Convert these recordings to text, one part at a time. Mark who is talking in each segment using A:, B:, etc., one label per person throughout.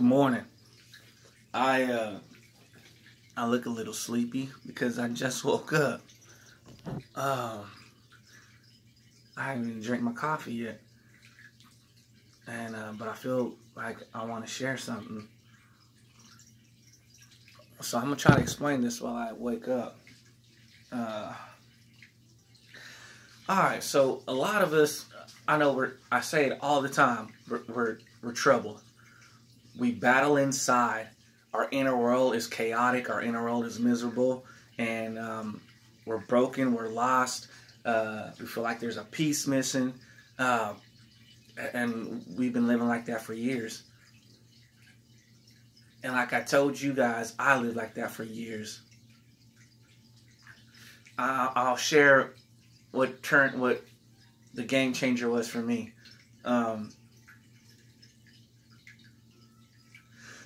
A: Good morning. I look a little sleepy because I just woke up. I haven't even drank my coffee yet, and but I feel like I want to share something. So I'm gonna try to explain this while I wake up. All right. So a lot of us, I know I say it all the time. We're troubled. We battle inside. Our inner world is chaotic. Our inner world is miserable, and we're broken. We're lost. We feel like there's a piece missing, and we've been living like that for years. And like I told you guys, I lived like that for years. I'll share what the game changer was for me.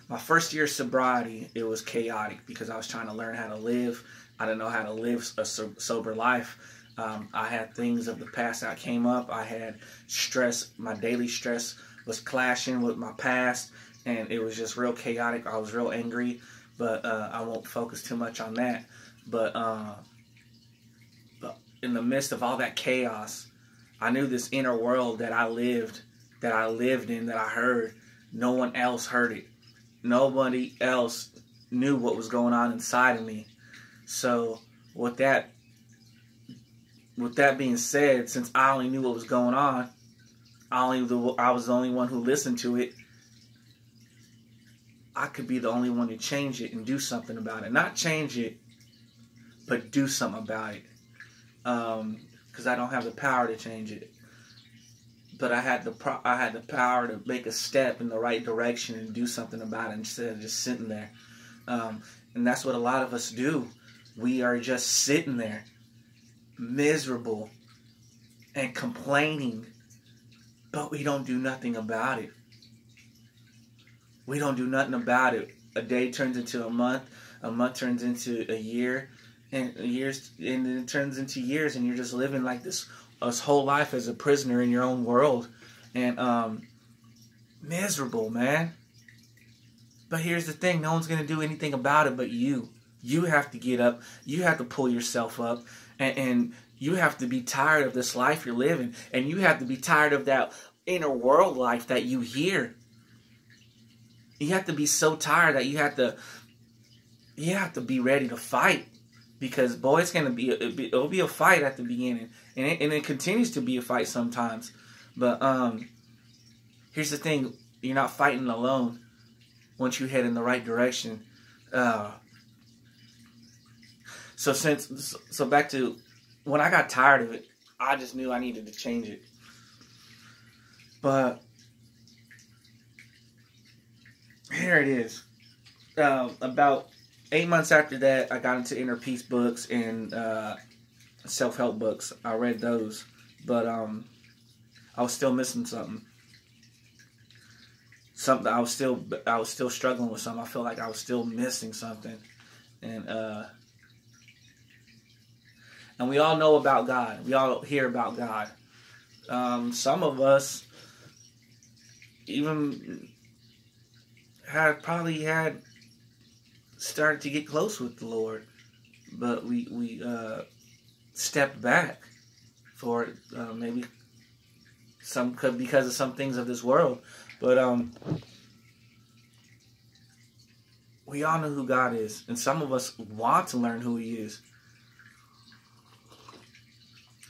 A: My first year of sobriety, it was chaotic because I was trying to learn how to live. I didn't know how to live a sober life. I had things of the past that came up. I had stress. My daily stress was clashing with my past, and it was just real chaotic. I was real angry, but I won't focus too much on that. But in the midst of all that chaos, I knew this inner world that I lived in, that I heard. No one else heard it. Nobody else knew what was going on inside of me. So with that being said, since I only knew what was going on, I was the only one who listened to it. I could be the only one to change it and do something about it. Not change it, but do something about it. Because I don't have the power to change it. But I had the power to make a step in the right direction and do something about it instead of just sitting there. And that's what a lot of us do. We are just sitting there, miserable and complaining, but we don't do nothing about it. We don't do nothing about it. A day turns into a month turns into a year, and it turns into years, and you're just living like this whole life as a prisoner in your own world, and miserable, man. But here's the thing: no one's gonna do anything about it but you. You have to get up. You have to pull yourself up, and you have to be tired of this life you're living, and you have to be tired of that inner world life that you hear. You have to be so tired that you have to be ready to fight. Because, boy, it'll be a fight at the beginning. And it continues to be a fight sometimes. But here's the thing. You're not fighting alone once you head in the right direction. So back to when I got tired of it, I just knew I needed to change it. But here it is. About 8 months after that, I got into inner peace books and self-help books. I read those, but I was still missing something. I was still struggling with something. I felt like I was still missing something, and we all know about God. We all hear about God. Some of us even probably had started to get close with the Lord, but we stepped back for maybe because of some things of this world. But we all know who God is, and some of us want to learn who He is,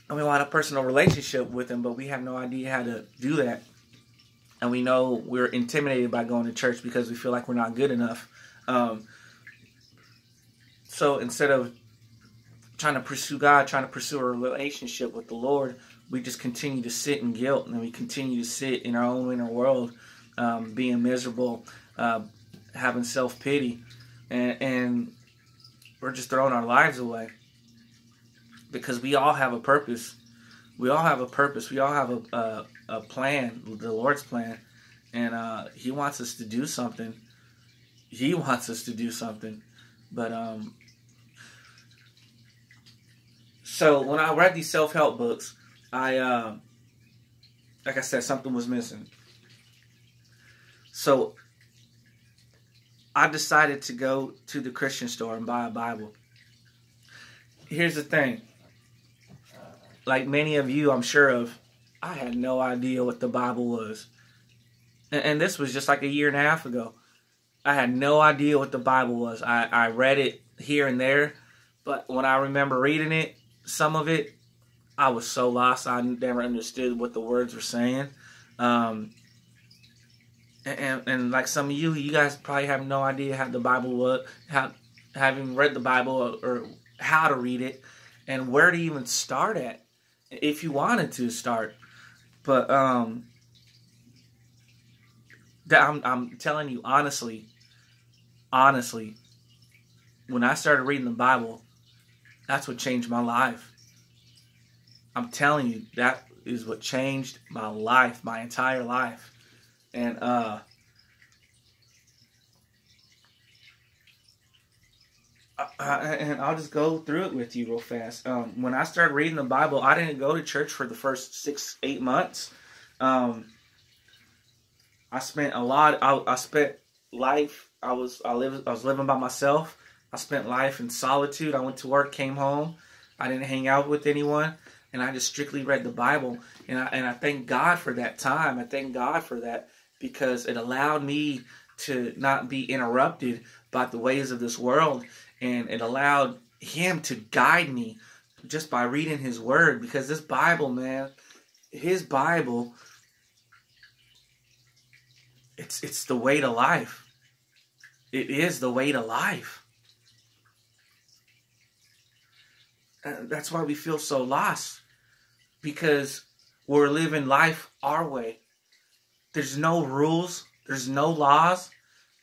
A: and we want a personal relationship with Him, but we have no idea how to do that. And we know we're intimidated by going to church because we feel like we're not good enough. So instead of trying to pursue God, trying to pursue a relationship with the Lord, we just continue to sit in guilt, and we continue to sit in our own inner world, being miserable, having self-pity, and we're just throwing our lives away. Because we all have a purpose. We all have a purpose. We all have a plan, the Lord's plan, and He wants us to do something. He wants us to do something. But so when I read these self-help books, like I said, something was missing. So I decided to go to the Christian store and buy a Bible. Here's the thing. Like many of you, I'm sure of, I had no idea what the Bible was. And this was just like a year and a half ago. I had no idea what the Bible was. I read it here and there, but when I remember reading it, some of it, I was so lost. I never understood what the words were saying. And like some of you guys probably have no idea how the Bible was, having read the Bible or how to read it, and where to even start at, if you wanted to start. But I'm telling you honestly, when I started reading the Bible, that's what changed my life. I'm telling you, that is what changed my life, my entire life. And and I'll just go through it with you real fast. When I started reading the Bible, I didn't go to church for the first 6-8 months. I spent a lot. I spent life. I was living by myself. I spent life in solitude. I went to work, came home. I didn't hang out with anyone, and I just strictly read the Bible. And I thank God for that time. I thank God for that, because it allowed me to not be interrupted by the ways of this world, and it allowed Him to guide me just by reading His Word. Because this Bible, man, His Bible, it's the way to life. It is the way to life. That's why we feel so lost, because we're living life our way. There's no rules. There's no laws.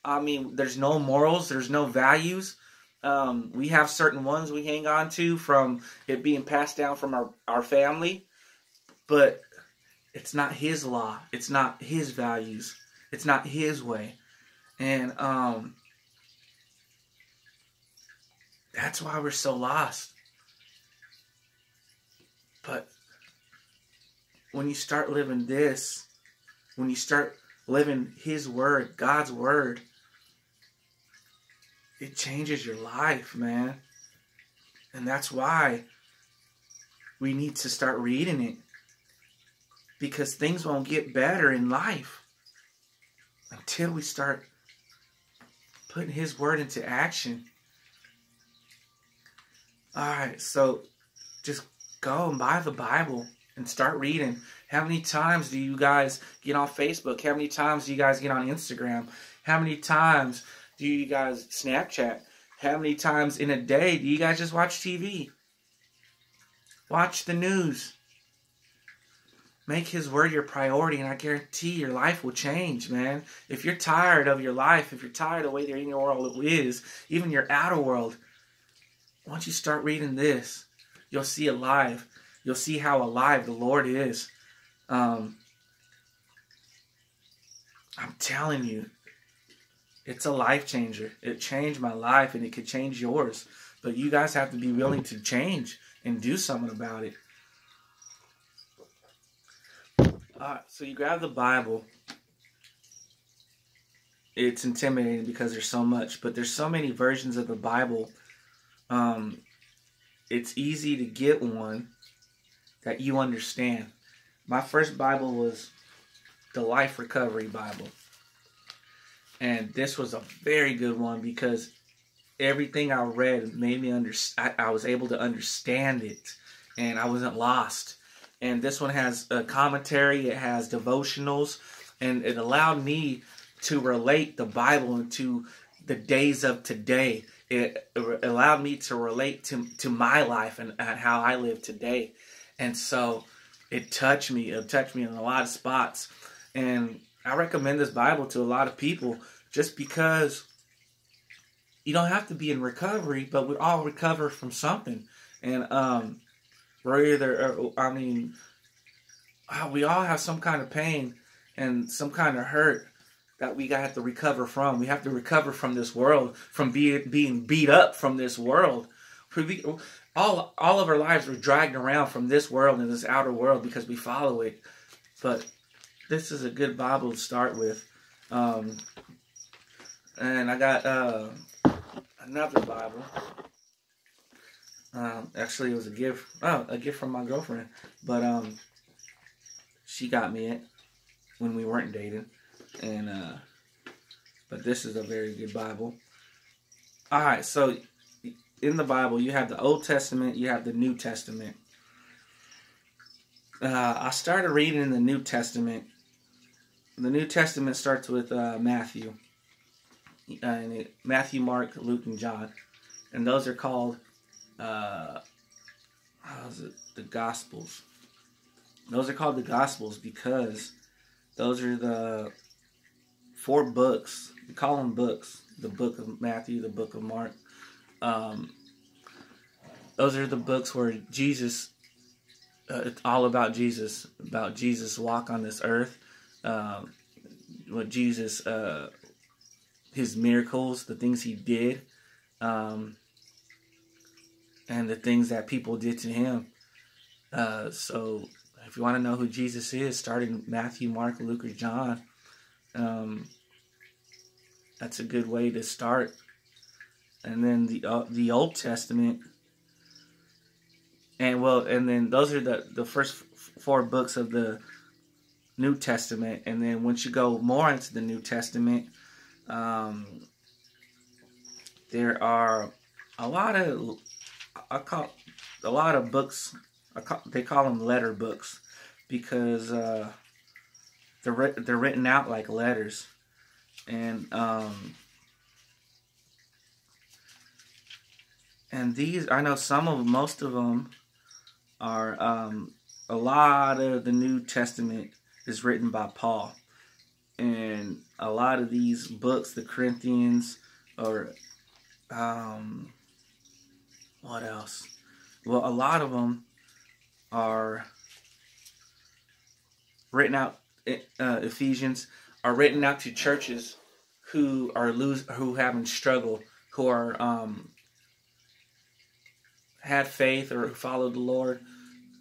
A: I mean, there's no morals. There's no values. We have certain ones we hang on to from it being passed down from our family, but it's not His law. It's not His values. It's not His way. And that's why we're so lost. But when you start living this, when you start living His Word, God's Word, it changes your life, man. And that's why we need to start reading it. Because things won't get better in life until we start putting His Word into action. Alright, so just go and buy the Bible and start reading. How many times do you guys get on Facebook? How many times do you guys get on Instagram? How many times do you guys Snapchat? How many times in a day do you guys just watch TV? Watch the news. Make His Word your priority, and I guarantee your life will change, man. If you're tired of your life, if you're tired of the way your inner world is, even your outer world, once you start reading this, you'll see alive. You'll see how alive the Lord is. I'm telling you, it's a life changer. It changed my life, and it could change yours. But you guys have to be willing to change and do something about it. So you grab the Bible. It's intimidating because there's so much, but there's so many versions of the Bible. It's easy to get one that you understand. My first Bible was the Life Recovery Bible. And this was a very good one because everything I read made me understand. I was able to understand it, and I wasn't lost. And this one has a commentary, it has devotionals, and it allowed me to relate the Bible into the days of today. It allowed me to relate to my life and how I live today. And so it touched me. It touched me in a lot of spots. And I recommend this Bible to a lot of people just because you don't have to be in recovery, but we all recover from something. And we all have some kind of pain and some kind of hurt that we have to recover from. We have to recover from this world, from being beat up from this world. All of our lives we're dragged around from this world and this outer world because we follow it. But this is a good Bible to start with. And I got another Bible. Actually, it was a gift. Oh, a gift from my girlfriend. But she got me it when we weren't dating. And but this is a very good Bible. All right, so in the Bible, you have the Old Testament, you have the New Testament. I started reading the New Testament. The New Testament starts with Matthew. Matthew, Mark, Luke, and John. And those are called, the Gospels. Those are called the Gospels because those are the 4 books. We call them books. The book of Matthew, the book of Mark. Those are the books where Jesus, it's all about Jesus walk on this earth. What Jesus, his miracles, the things he did, and the things that people did to him. So if you want to know who Jesus is, start in Matthew, Mark, Luke, or John. That's a good way to start. And then the Old Testament, and then those are the first 4 books of the New Testament. And then once you go more into the New Testament, there are a lot of books. They call them letter books because they're written out like letters. And these, I know most of them are, a lot of the New Testament is written by Paul. And a lot of these books, the Corinthians, or, what else? Well, a lot of them are written out, Ephesians, are written out to churches who having struggle, who are had faith or followed the Lord,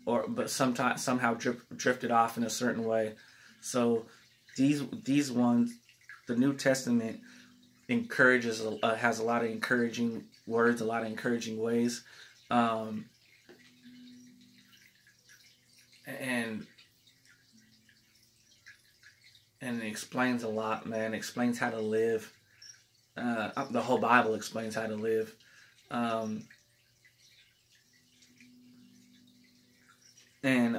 A: but somehow drifted off in a certain way. So these ones, the New Testament encourages, has a lot of encouraging words, a lot of encouraging ways, and it explains a lot, man. It explains how to live. The whole Bible explains how to live. And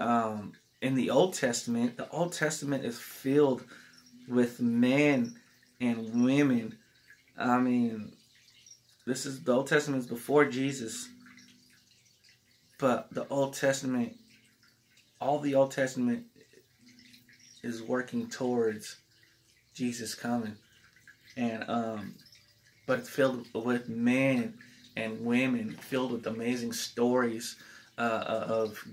A: in the Old Testament is filled with men and women. I mean, the Old Testament is before Jesus, but the Old Testament, all the Old Testament is working towards Jesus coming. And but it's filled with men and women, filled with amazing stories of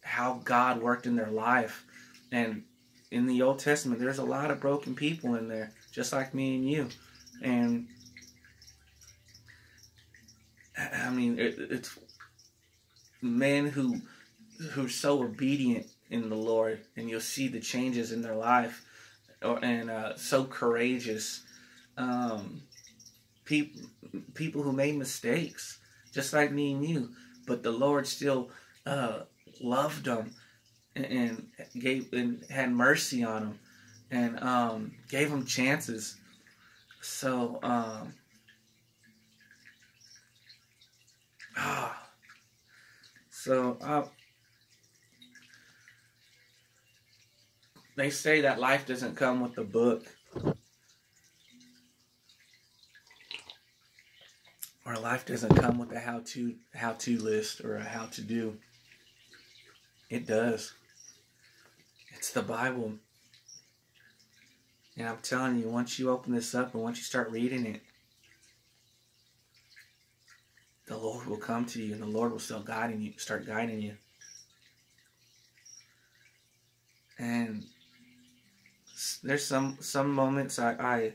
A: how God worked in their life. And in the Old Testament, there's a lot of broken people in there, just like me and you. And I mean, it's men who're so obedient in the Lord, and you'll see the changes in their life, and so courageous. People who made mistakes, just like me and you, but the Lord still loved them and had mercy on them, and gave them chances. So they say that life doesn't come with a book, or life doesn't come with a how-to list or a how-to-do. It does. It's the Bible. And I'm telling you, once you open this up and once you start reading it, the Lord will come to you, and the Lord will start guiding you. And there's some moments I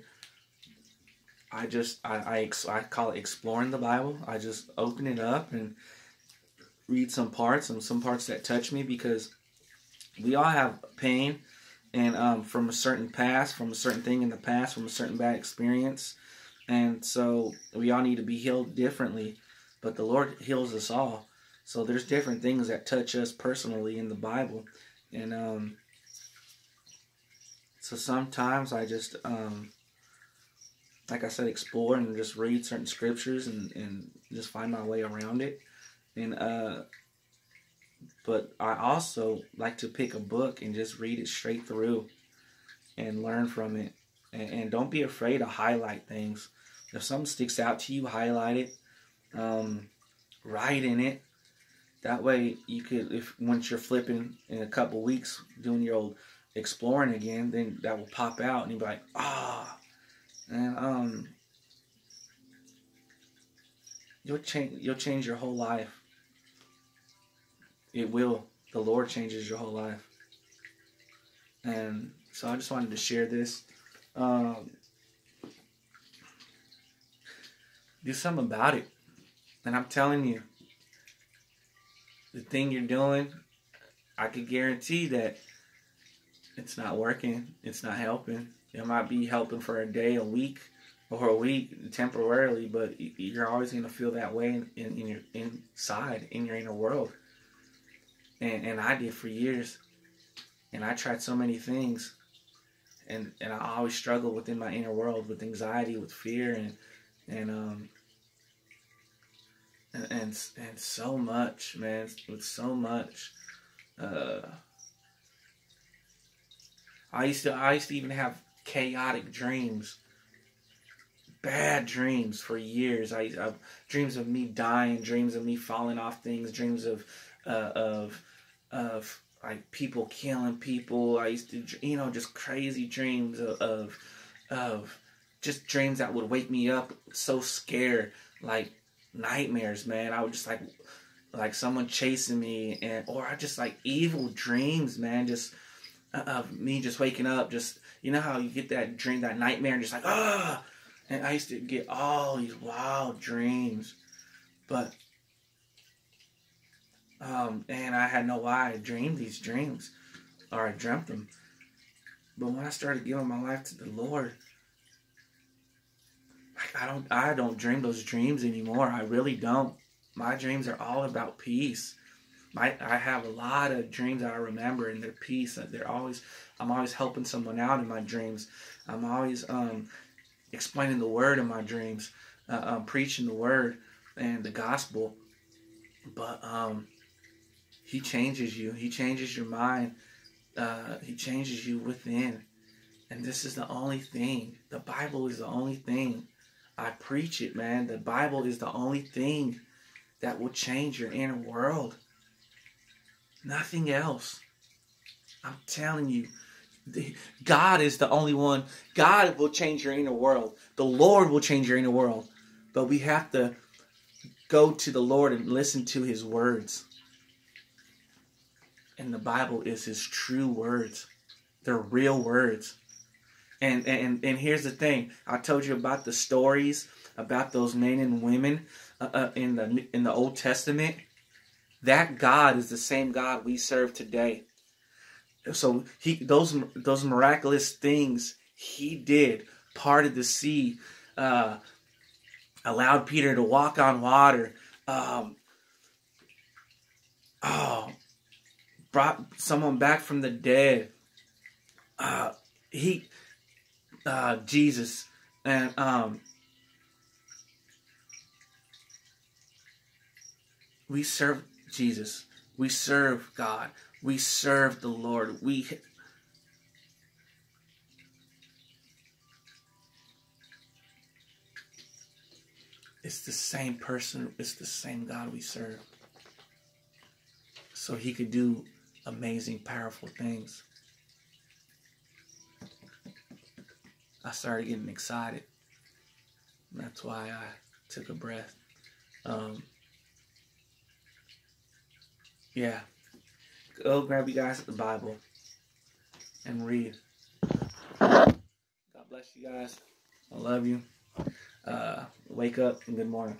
A: call it exploring the Bible. I just open it up and read some parts, and some parts that touch me, because we all have pain, and from a certain past, from a certain thing in the past, from a certain bad experience, And so we all need to be healed differently, but the Lord heals us all. So there's different things that touch us personally in the Bible. And so sometimes I just, like I said, explore and just read certain scriptures and just find my way around it. And but I also like to pick a book and just read it straight through and learn from it. And don't be afraid to highlight things. If something sticks out to you, highlight it. Write in it. That way you could, if once you're flipping in a couple weeks doing your old exploring again, then that will pop out and you'll be like, and you'll change your whole life. It will. The Lord changes your whole life. And so I just wanted to share this. Do something about it. And I'm telling you, the thing you're doing, I could guarantee that it's not working. It's not helping. It might be helping for a day, a week, or a week temporarily, but you're always going to feel that way in your inside, in your inner world. And I did for years. And I tried so many things. And I always struggled within my inner world with anxiety, with fear, and so much, man, with so much. I used to even have chaotic dreams, bad dreams for years. I dreams of me dying, dreams of me falling off things, dreams of like people killing people. I used to, just crazy dreams of just dreams that would wake me up so scared, like nightmares, man. I would just like someone chasing me, or I just like evil dreams, man. Just of me just waking up, just how you get that dream, that nightmare, and just like and I used to get all these wild dreams, but and I had no why I dreamed these dreams, or I dreamt them. But when I started giving my life to the Lord, I don't dream those dreams anymore. I really don't. My dreams are all about peace. I have a lot of dreams that I remember, and they're peace. I'm always helping someone out in my dreams. I'm always explaining the word in my dreams, preaching the word and the gospel. But He changes you. He changes your mind. He changes you within. And this is the only thing. The Bible is the only thing. I preach it, man. The Bible is the only thing that will change your inner world. Nothing else. I'm telling you. God is the only one. God will change your inner world. The Lord will change your inner world. But we have to go to the Lord and listen to His words. And the Bible is His true words. They're real words. And here's the thing. I told you about the stories about those men and women in the Old Testament. That God is the same God we serve today. So those miraculous things He did, parted the sea, allowed Peter to walk on water, brought someone back from the dead. Jesus, and we serve Jesus. We serve God. We serve the Lord. It's the same person. It's the same God we serve. So He could do amazing, powerful things. I started getting excited. That's why I took a breath. Yeah. Go grab you guys the Bible and read. God bless you guys. I love you. Wake up and good morning.